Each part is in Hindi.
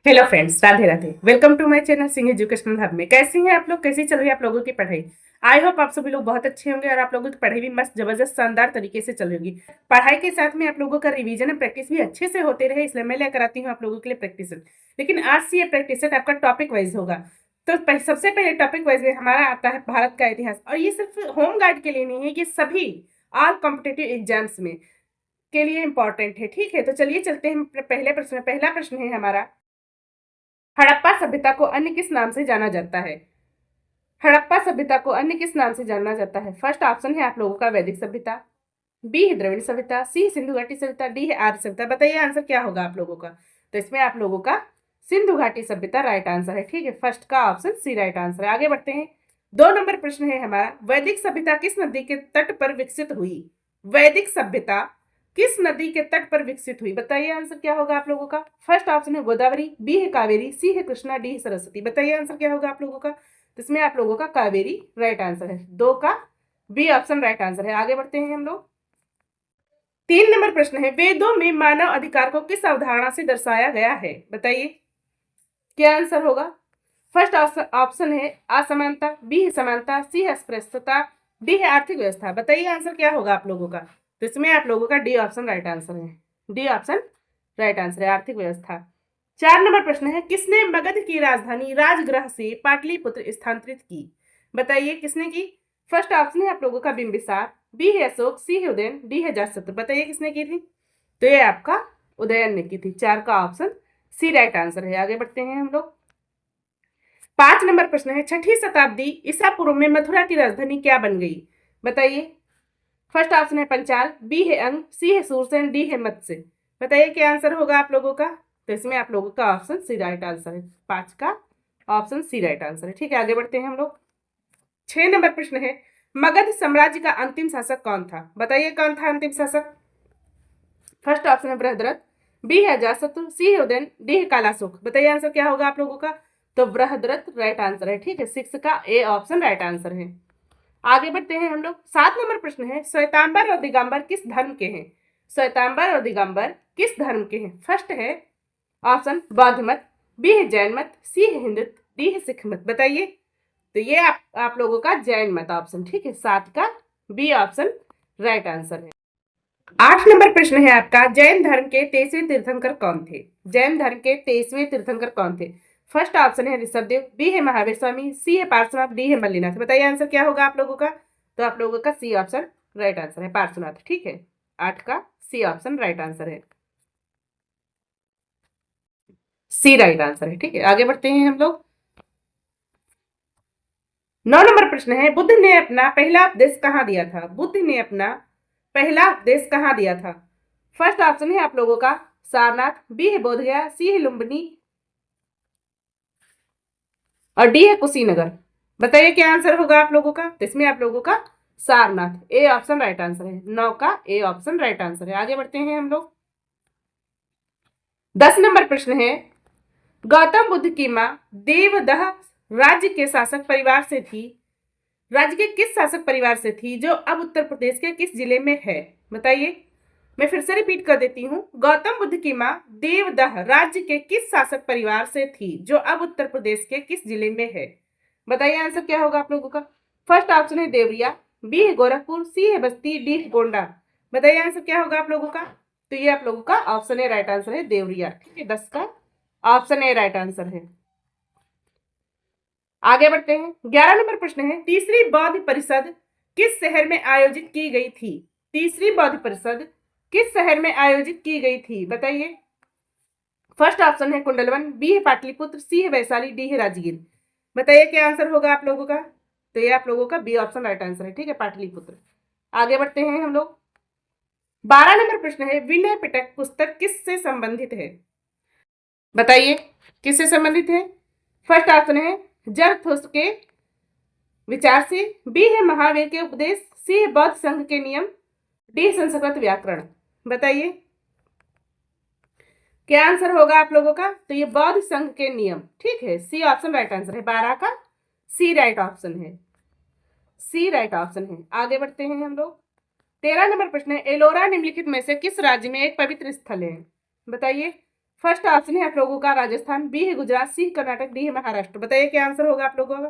Hello friends, Radhe Radhe. Welcome to my channel Singh educational hub में। कैसी हैं आप लोग? कैसी चल रही है आप लोगों की पढ़ाई? आई होप आप सभी लोग बहुत अच्छे होंगे और आप लोगों की पढ़ाई भी मस्त जबरदस्त शानदार तरीके से चल रही होगी। पढ़ाई के साथ में आप लोगों का रिवीजन और प्रैक्टिस भी अच्छे से होते रहे, इसलिए मैं लेकर आती हूँ आप लोगों के लिए प्रैक्टिस। लेकिन आज से ये प्रैक्टिस आपका टॉपिक वाइज होगा। तो सबसे पहले टॉपिक वाइज में हमारा आता है भारत का इतिहास, और ये सिर्फ होम गार्ड के लिए नहीं है, ये सभी ऑल कॉम्पिटेटिव एग्जाम्स में के लिए इंपॉर्टेंट है। ठीक है, तो चलिए चलते हैं पहले प्रश्न। पहला प्रश्न है हमारा, हड़प्पा सभ्यता को अन्य किस नाम से जाना जाता है? हड़प्पा सभ्यता को अन्य किस नाम से जाना जाता है? फर्स्ट ऑप्शन है आप लोगों का वैदिक सभ्यता, बी है द्रविड़ सभ्यता, सी सिंधु घाटी सभ्यता, डी है आर्य सभ्यता। बताइए आंसर क्या होगा आप लोगों का? तो इसमें आप लोगों का सिंधु घाटी सभ्यता राइट आंसर है। ठीक है, फर्स्ट का ऑप्शन सी राइट आंसर है। आगे बढ़ते हैं। 2 नंबर प्रश्न है हमारा, वैदिक सभ्यता किस नदी के तट पर विकसित हुई? वैदिक सभ्यता किस नदी के तट पर विकसित हुई? बताइए आंसर क्या होगा आप लोगों का? फर्स्ट ऑप्शन है गोदावरी, बी है कावेरी, सी है कृष्णा, डी है सरस्वती। बताइए आंसर क्या होगा आप लोगों का? तो इसमें आप लोगों का कावेरी राइट आंसर है। 2 का बी ऑप्शन राइट आंसर है। आगे बढ़ते हैं हम लोग। 3 नंबर प्रश्न है, वेदों में मानव अधिकार को किस अवधारणा से दर्शाया गया है? बताइए क्या आंसर होगा? फर्स्ट ऑप्शन है असमानता, बी है समानता, सी है अस्पृश्यता, डी है आर्थिक व्यवस्था। बताइए आंसर क्या होगा आप लोगों का? तो इसमें आप लोगों का डी ऑप्शन राइट आंसर है। डी ऑप्शन राइट आंसर है, आर्थिक व्यवस्था। 4 नंबर प्रश्न है, किसने मगध की राजधानी राजगृह से पाटलिपुत्र स्थानांतरित की? बताइए किसने की? फर्स्ट ऑप्शन है आप लोगों का बिंबिसार, बी है अशोक, सी है उदयन, डी है जातशत्रु। बताइए किसने की थी? तो ये आपका उदयन ने की थी। 4 का ऑप्शन सी राइट आंसर है। आगे बढ़ते हैं हम लोग। 5 नंबर प्रश्न है, 6ठी शताब्दी ईसा पूर्व में मथुरा की राजधानी क्या बन गई? बताइए। फर्स्ट ऑप्शन है पंचाल, बी है अंग, सी है सूरसेन, डी है मत्स्य। बताइए क्या आंसर होगा आप लोगों का? तो इसमें आप लोगों का ऑप्शन सी राइट आंसर है। 5 का ऑप्शन सी राइट आंसर है। ठीक है, आगे बढ़ते हैं हम लोग। 6 नंबर प्रश्न है, मगध साम्राज्य का अंतिम शासक कौन था? बताइए कौन था अंतिम शासक? फर्स्ट ऑप्शन है बृहद्रथ, बी है अजातशत्रु, सी है उदयन, डी है कालाशोक। बताइए आंसर क्या होगा आप लोगों का? तो बृहद्रथ राइट आंसर है। ठीक है, 6 का ए ऑप्शन राइट आंसर है। आगे बढ़ते हैं हम लोग। 7 नंबर प्रश्न है, श्वेतांबर और दिगंबर किस धर्म के हैं? श्वेतांबर और दिगंबर किस धर्म के हैं? फर्स्ट है ऑप्शन बौद्ध मत, बी है जैन मत, सी है हिंदुत्व, डी है सिख मत। बताइए। तो ये आप लोगों का जैन मत ऑप्शन। ठीक है, 7 का बी ऑप्शन राइट आंसर है। 8 नंबर प्रश्न है आपका, जैन धर्म के 23वें तीर्थंकर कौन थे? जैन धर्म के 23वें तीर्थंकर कौन थे? फर्स्ट ऑप्शन है ऋषभदेव, बी है महावीर स्वामी, सी है पार्श्वनाथ, डी है मल्लिनाथ। बताइए आंसर क्या होगा आप लोगों का? तो आप लोगों का सी ऑप्शन राइट आंसर है, पार्श्वनाथ। ठीक है, 8 का सी ऑप्शन राइट आंसर है। सी राइट आंसर है। ठीक है, आगे बढ़ते हैं हम लोग। 9 नंबर प्रश्न है, बुद्ध ने अपना पहला उपदेश कहाँ दिया था? बुद्ध ने अपना पहला उपदेश कहाँ दिया था? फर्स्ट ऑप्शन है आप लोगों का सारनाथ, बी है बोधगया, सी है लुम्बिनी और डी है कुशीनगर। बताइए क्या आंसर होगा आप लोगों का? तो इसमें आप लोगों का Sarnath, A option right answer है। 9 का ए ऑप्शन राइट आंसर है। आगे बढ़ते हैं हम लोग। 10 नंबर प्रश्न है, गौतम बुद्ध की माँ देवदह राज्य के शासक परिवार से थी? राज्य के किस शासक परिवार से थी जो अब उत्तर प्रदेश के किस जिले में है? बताइए। मैं फिर से रिपीट कर देती हूँ, गौतम बुद्ध की माँ देवदह राज्य के किस शासक परिवार से थी जो अब उत्तर प्रदेश के किस जिले में है? बताइए आंसर क्या होगा आप लोगों का? फर्स्ट ऑप्शन है देवरिया, बी है गोरखपुर, सी है बस्ती, डी है गोंडा। बताइए आंसर क्या होगा आप लोगों का? तो ये आप लोगों का ऑप्शन ए राइट आंसर है, देवरिया। ठीक है, 10 का ऑप्शन ए राइट आंसर है। आगे बढ़ते हैं। 11 नंबर प्रश्न है, तीसरी बौद्ध परिषद किस शहर में आयोजित की गई थी? तीसरी बौद्ध परिषद किस शहर में आयोजित की गई थी? बताइए। फर्स्ट ऑप्शन है कुंडलवन, बी है पाटलिपुत्र, सी है वैशाली, डी है राजगीर। बताइए क्या आंसर होगा आप लोगों का? तो ये आप लोगों का बी ऑप्शन राइट आंसर है। ठीक है, पाटलिपुत्र। आगे बढ़ते हैं हम लोग। 12 नंबर प्रश्न है, विनय पिटक पुस्तक किससे संबंधित है? बताइए किससे संबंधित है? फर्स्ट ऑप्शन है जरथुस्त्र के विचार से, बी है महावीर के उपदेश, सी है बौद्ध संघ के नियम, डी संस्कृत व्याकरण। बताइए क्या आंसर होगा आप लोगों का? तो ये बौद्ध संघ के नियम। ठीक है, सी ऑप्शन राइट आंसर है। 12 का सी राइट ऑप्शन है। सी राइट ऑप्शन है। आगे बढ़ते हैं हम लोग। 13 नंबर प्रश्न है, एलोरा निम्नलिखित में से किस राज्य में एक पवित्र स्थल है? बताइए। फर्स्ट ऑप्शन है आप लोगों का राजस्थान, बी है गुजरात, सी कर्नाटक, डी है महाराष्ट्र। बताइए क्या आंसर होगा आप लोगों का।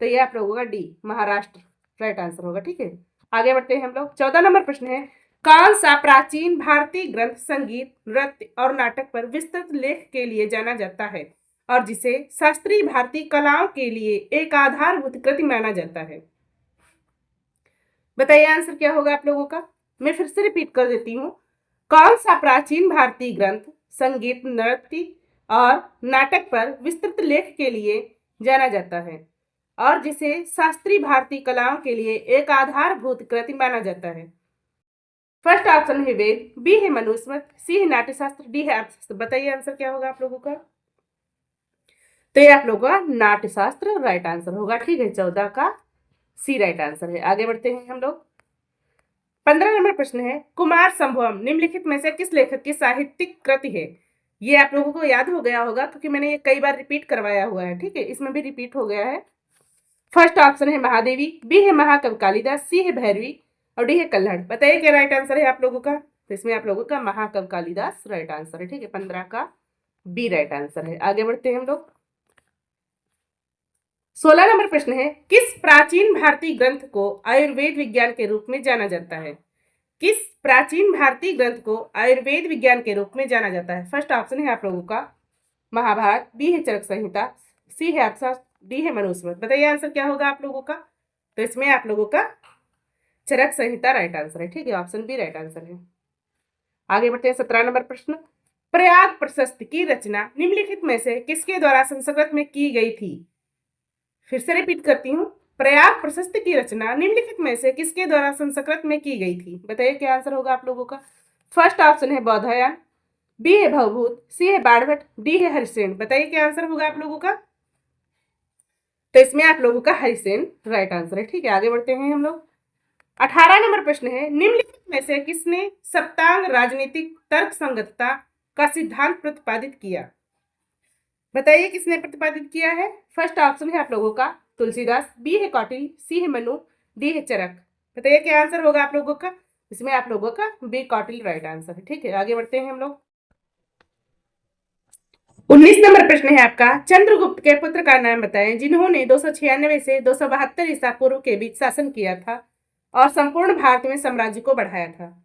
तो ये आप लोगों का डी महाराष्ट्र राइट आंसर होगा। ठीक है, आगे बढ़ते हैं हम लोग। 14 नंबर प्रश्न है, कौन सा प्राचीन भारतीय ग्रंथ संगीत, नृत्य और नाटक पर विस्तृत लेख के लिए जाना जाता है और जिसे शास्त्रीय भारतीय कलाओं के लिए एक आधारभूत कृति माना जाता है। बताइए आंसर क्या होगा आप लोगों का। मैं फिर से रिपीट कर देती हूँ, कौन सा प्राचीन भारतीय ग्रंथ संगीत, नृत्य और नाटक पर विस्तृत लेख के लिए जाना जाता है और जिसे शास्त्रीय भारतीय कलाओं के लिए एक आधारभूत कृति माना जाता है। फर्स्ट ऑप्शन है वेद, बी है मनुस्मृत, सी है नाट्यशास्त्र, डी है अर्थशास्त्र। बताइए आंसर क्या होगा आप लोगों का। तो ये आप लोगों का नाट्यशास्त्र राइट आंसर होगा। ठीक है, 14 का सी राइट आंसर है। आगे बढ़ते हैं हम लोग। 15 नंबर प्रश्न है, कुमार संभवम निम्नलिखित में से किस लेखक की साहित्यिक कृति है। ये आप लोगों को याद हो गया होगा क्योंकि मैंने ये कई बार रिपीट करवाया हुआ है। ठीक है, इसमें भी रिपीट हो गया है। फर्स्ट ऑप्शन है महादेवी, बी है महाकवि कालिदास, सी है भैरवी और डी है कल्हड़। बताइए क्या राइट आंसर है आप लोगों का। तो इसमें आप लोगों का महाकवि कालिदास राइट आंसर है। ठीक है, 15 का बी राइट आंसर है। आगे बढ़ते हैं हम लोग। 16 नंबर प्रश्न है, किस प्राचीन भारतीय ग्रंथ को आयुर्वेद विज्ञान के रूप में जाना जाता है। किस प्राचीन भारतीय ग्रंथ को आयुर्वेद विज्ञान के रूप में जाना जाता है। फर्स्ट ऑप्शन है आप लोगों का महाभारत, बी है चरक संहिता, सी है अर्थशास्त्र, डी है मनुस्मृत। बताइए आंसर क्या होगा आप लोगों का। तो इसमें आप लोगों का चरक संहिता राइट आंसर है। ठीक है, ऑप्शन बी राइट आंसर है। आगे बढ़ते हैं। 17 नंबर प्रश्न, प्रयाग प्रशस्ति की रचना निम्नलिखित में से किसके द्वारा संस्कृत में की गई थी। फिर से रिपीट करती हूँ, प्रयाग प्रशस्ति की रचना निम्नलिखित में से किसके द्वारा संस्कृत में की गई थी। बताइए क्या आंसर होगा आप लोगों का। फर्स्ट ऑप्शन है बौधायन, बी है भवभूत, सी है बाणभट्ट, डी है हरिसेन। बताइए क्या आंसर होगा आप लोगों का। तो इसमें आप लोगों का हरिसेन राइट आंसर है। ठीक है, आगे बढ़ते हैं हम लोग। 18 नंबर प्रश्न है, निम्नलिखित में से किसने सप्तांग राजनीतिक तर्क संगतता का सिद्धांत प्रतिपादित किया। बताइए किसने प्रतिपादित किया है। फर्स्ट ऑप्शन है आप लोगों का तुलसीदास, बी है कौटिल्य, सी है मनु, डी है चरक। बताइए क्या आंसर होगा आप लोगों का। इसमें आप लोगों का बी कौटिल्य राइट आंसर है। ठीक है, आगे बढ़ते हैं हम लोग। 19 नंबर प्रश्न है आपका, चंद्रगुप्त के पुत्र का नाम बताएं जिन्होंने 296 से 272 ईसा पूर्व के बीच शासन किया था और संपूर्ण भारत में साम्राज्य को बढ़ाया था।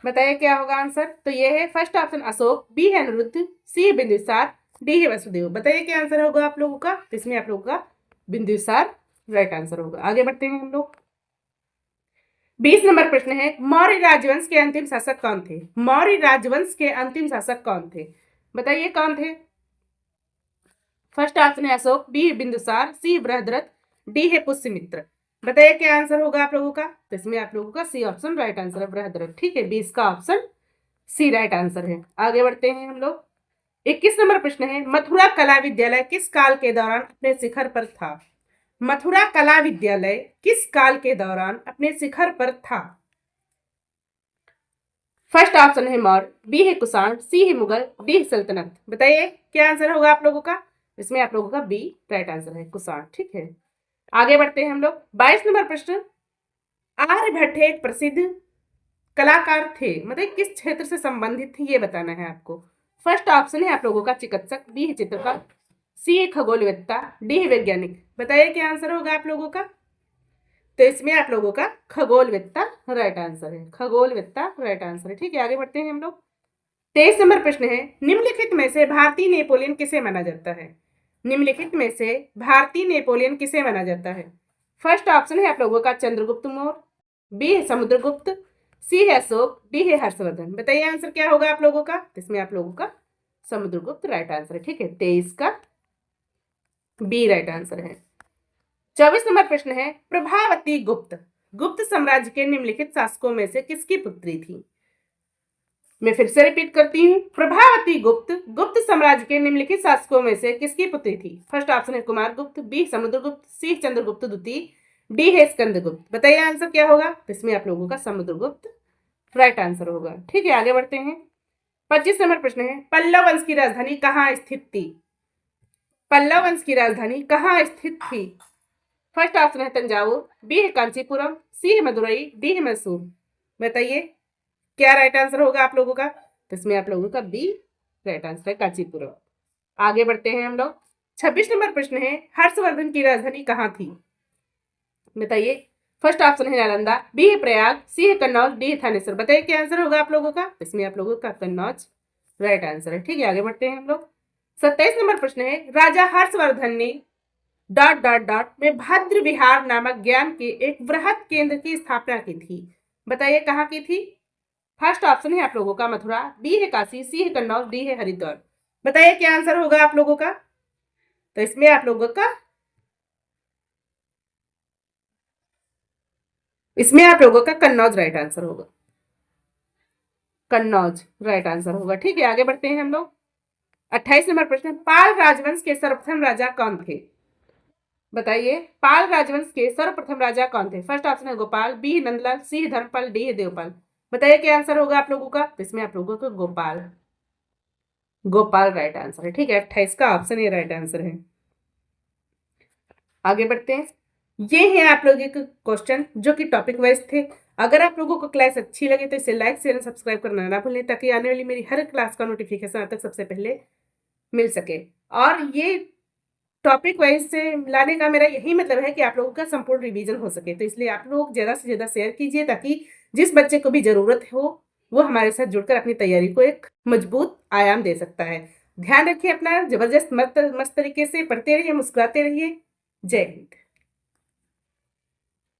बताइए क्या होगा आंसर। तो ये है फर्स्ट ऑप्शन अशोक, बी है अनिरुद्ध, सी है बिंदुसार, डी है वसुदेव। बताइए क्या आंसर होगा आप लोगों का। तो इसमें आप लोगों का बिंदुसार राइट आंसर होगा। आगे बढ़ते हैं हम लोग। 20 नंबर प्रश्न है, मौर्य राजवंश के अंतिम शासक कौन थे। मौर्य राजवंश के अंतिम शासक कौन थे। बताइए कौन थे। फर्स्ट ऑप्शन है अशोक, बी है बिंदुसार, सी है बृहद्रथ, डी है पुष्यमित्र। बताइए क्या आंसर होगा आप लोगों का। तो इसमें आप लोगों का सी ऑप्शन राइट आंसर है, बृहद्रथ। ठीक है, 20 का ऑप्शन सी राइट आंसर है। आगे बढ़ते हैं हम लोग। 21 नंबर प्रश्न है, मथुरा कला विद्यालय किस काल के दौरान अपने शिखर पर था। मथुरा कला विद्यालय किस काल के दौरान अपने शिखर पर था। फर्स्ट ऑप्शन है मौर्य, बी है कुषाण, सी है मुगल, डी है सल्तनत। बताइए क्या आंसर होगा आप लोगों का। इसमें आप लोगों का बी राइट आंसर है, कुषाण। ठीक है, आगे बढ़ते हैं हम लोग। 22 नंबर प्रश्न, आर्यभट्ट एक प्रसिद्ध कलाकार थे, मतलब किस क्षेत्र से संबंधित थे ये बताना है आपको। फर्स्ट ऑप्शन है आप लोगों का चिकित्सक, बी है चित्रकार, सी है खगोलवेत्ता, डी है वैज्ञानिक। बताइए क्या आंसर होगा आप लोगों का। तो इसमें आप लोगों का खगोलवेत्ता राइट आंसर है, खगोलवेत्ता राइट आंसर है। ठीक है, आगे बढ़ते हैं हम लोग। 23 नंबर प्रश्न है, निम्नलिखित में से भारतीय नेपोलियन किसे माना जाता है। निम्नलिखित में से भारतीय नेपोलियन किसे माना जाता है। फर्स्ट ऑप्शन है आप लोगों का चंद्रगुप्त मौर्य, बी है समुद्रगुप्त, सी है अशोक, डी है हर्षवर्धन। बताइए आंसर क्या होगा आप लोगों का। इसमें आप लोगों का समुद्रगुप्त राइट आंसर है। ठीक है, 23 का बी राइट आंसर है। 24 नंबर प्रश्न है, प्रभावती गुप्त गुप्त साम्राज्य के निम्नलिखित शासकों में से किसकी पुत्री थी। मैं फिर से रिपीट करती हूँ, प्रभावती गुप्त गुप्त साम्राज्य के निम्नलिखित शासकों में से किसकी पुत्री थी। फर्स्ट ऑप्शन है कुमार गुप्त, बी समुद्रगुप्त, सी चंद्रगुप्त द्वितीय, डी है स्कंदगुप्त। बताइए आंसर क्या होगा। तो इसमें आप लोगों का समुद्रगुप्त राइट आंसर होगा। ठीक है, आगे बढ़ते हैं। 25 नंबर प्रश्न है, पल्लव वंश की राजधानी कहाँ स्थित थी। पल्लव वंश की राजधानी कहाँ स्थित थी। फर्स्ट ऑप्शन है तंजावुर, बी है कांचीपुरम, सी है मदुरई, डी है मैसूर। बताइए क्या राइट आंसर होगा आप लोगों का। तो इसमें आप लोगों का बी राइट आंसर है कांचीपुरम। आगे बढ़ते हैं हम लोग। 26 नंबर प्रश्न है, हर्षवर्धन की राजधानी कहाँ थी? बताइए। फर्स्ट ऑप्शन है नालंदा, बी है प्रयाग, सी है कन्नौज, डी है थानेसर। बताइए क्या आंसर होगा आप लोगों का? इसमें आप लोगों का कन्नौज राइट आंसर है। ठीक है, आगे बढ़ते हैं हम लोग। 27 नंबर प्रश्न है, राजा हर्षवर्धन ने डॉट डॉट डॉट में भद्र विहार नामक ज्ञान के एक वृहद केंद्र की स्थापना की थी। बताइए कहाँ की थी? फर्स्ट ऑप्शन है आप लोगों का मथुरा, बी है काशी, सी है कन्नौज, डी है हरिद्वार। बताइए क्या आंसर होगा आप लोगों का? तो इसमें आप लोगों का कन्नौज राइट आंसर होगा। कन्नौज राइट आंसर होगा। ठीक है, आगे बढ़ते हैं हम लोग। 28 नंबर प्रश्न, पाल राजवंश के सर्वप्रथम राजा कौन थे? बताइए पाल राजवंश के सर्वप्रथम राजा कौन थे? फर्स्ट ऑप्शन है गोपाल, बी नंदलाल, सी धर्मपाल, डी देवपाल। बताइए क्या आंसर होगा आप लोगों का? तो इसमें आप लोगों को गोपाल राइट आंसर है। ठीक है, 28 का ऑप्शन ये राइट आंसर है। आगे बढ़ते हैं। ये है आप लोगों के क्वेश्चन जो कि टॉपिक वाइज थे। अगर आप लोगों को क्लास अच्छी लगे तो इसे लाइक शेयर सब्सक्राइब करना ना भूलें, ताकि आने वाली मेरी हर क्लास का नोटिफिकेशन आप तक सबसे पहले मिल सके। और ये टॉपिक वाइज से लाने का मेरा यही मतलब है कि आप लोगों का संपूर्ण रिवीजन हो सके। तो इसलिए आप लोग ज़्यादा से ज़्यादा शेयर कीजिए, ताकि जिस बच्चे को भी ज़रूरत हो वो हमारे साथ जुड़कर अपनी तैयारी को एक मजबूत आयाम दे सकता है। ध्यान रखिए अपना, जबरदस्त मस्त मस्त तरीके से पढ़ते रहिए, मुस्कुराते रहिए। जय हिंद।